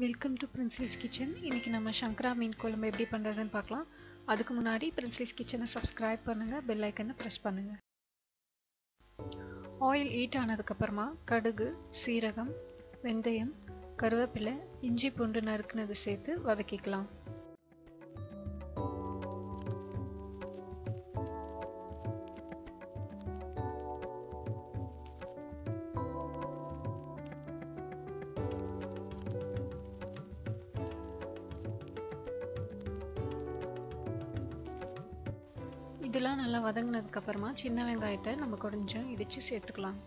Welcome to Princelis kitchen. இன்றைக்கி நம்ம சங்கரா மீன் குழம்பு எப்படி பண்ணுறதுன்னு பார்க்கலாம். அதுக்கு முன்னாடி பிரின்ஸ்லிஸ் கிச்சனை சப்ஸ்கிரைப் பண்ணுங்கள், பெல் ஐக்கனை ப்ரெஸ் பண்ணுங்கள். ஆயில் ஹீட் ஆனதுக்கப்புறமா கடுகு, சீரகம், வெந்தயம், கருவேப்பிலை, இஞ்சி பூண்டு நறுக்குனது சேர்த்து வதக்கிக்கலாம். இதெல்லாம் நல்லா வதங்கினதுக்கு அப்புறமா சின்ன வெங்காயத்தை நம்ம கொஞ்சம் இடிச்சு சேர்த்துக்கலாம்.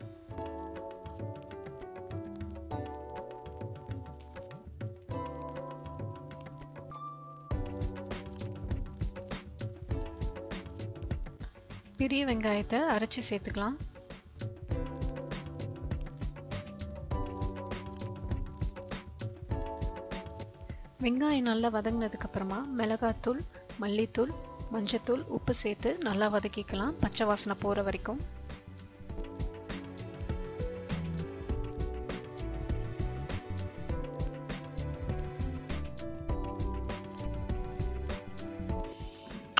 பெரிய வெங்காயத்தை அரைச்சு சேர்த்துக்கலாம். வெங்காயம் நல்லா வதங்கினதுக்கு அப்புறமா மிளகாத்தூள், மல்லித்தூள், மஞ்சத்தூள், உப்பு சேர்த்து நல்லா வதக்கிக்கலாம், பச்சை வாசனை போகிற வரைக்கும்.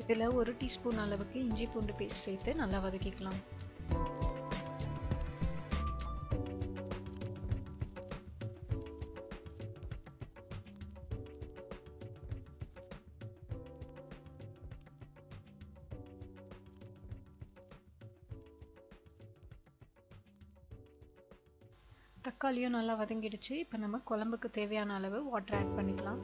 இதில் 1 டீஸ்பூன் அளவுக்கு இஞ்சி பூண்டு பேஸ்ட் சேர்த்து நல்லா வதக்கிக்கலாம். தக்காளியும் நல்லா வதங்கிடுச்சு. இப்போ நம்ம குழம்புக்கு தேவையான அளவு வாட்டர் ஆட் பண்ணிக்கலாம்.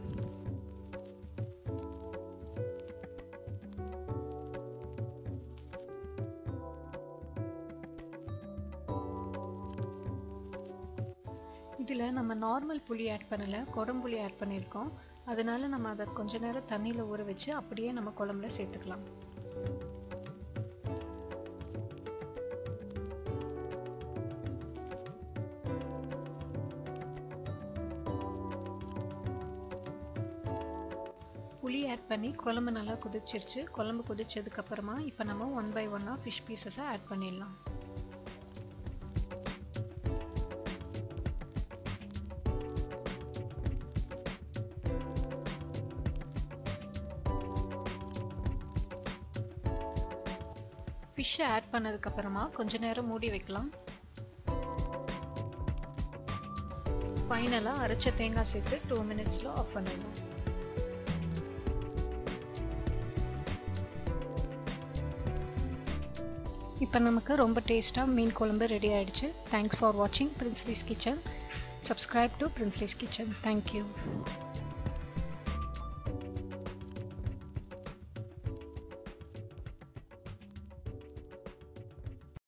இதில் நம்ம நார்மல் புளி ஆட் பண்ணலை, குடம்புளி ஆட் பண்ணியிருக்கோம். அதனால நம்ம அதை கொஞ்ச நேரம் தண்ணியில் ஊற வச்சு அப்படியே நம்ம குழம்புல சேர்த்துக்கலாம். புளி ஆட் பண்ணி குழம்பு நல்லா கொதிச்சிருச்சு. குழம்பு கொதிச்சதுக்கு அப்புறமா இப்போ நம்ம 1 by 1 ஃபிஷ் பீசஸை ஆட் பண்ணிடலாம். ஃபிஷ்ஷை ஆட் பண்ணதுக்கு அப்புறமா கொஞ்ச நேரம் மூடி வைக்கலாம். ஃபைனலாக அரைச்ச தேங்காய் சேர்த்து 2 மினிட்ஸில் ஆஃப் பண்ணிடலாம். இப்போ நமக்கு ரொம்ப டேஸ்ட்டாக மீன் குழம்பு ரெடி ஆகிடுச்சு. தேங்க்ஸ் ஃபார் வாட்சிங் Princelis kitchen. Subscribe to Princelis kitchen. Thank you.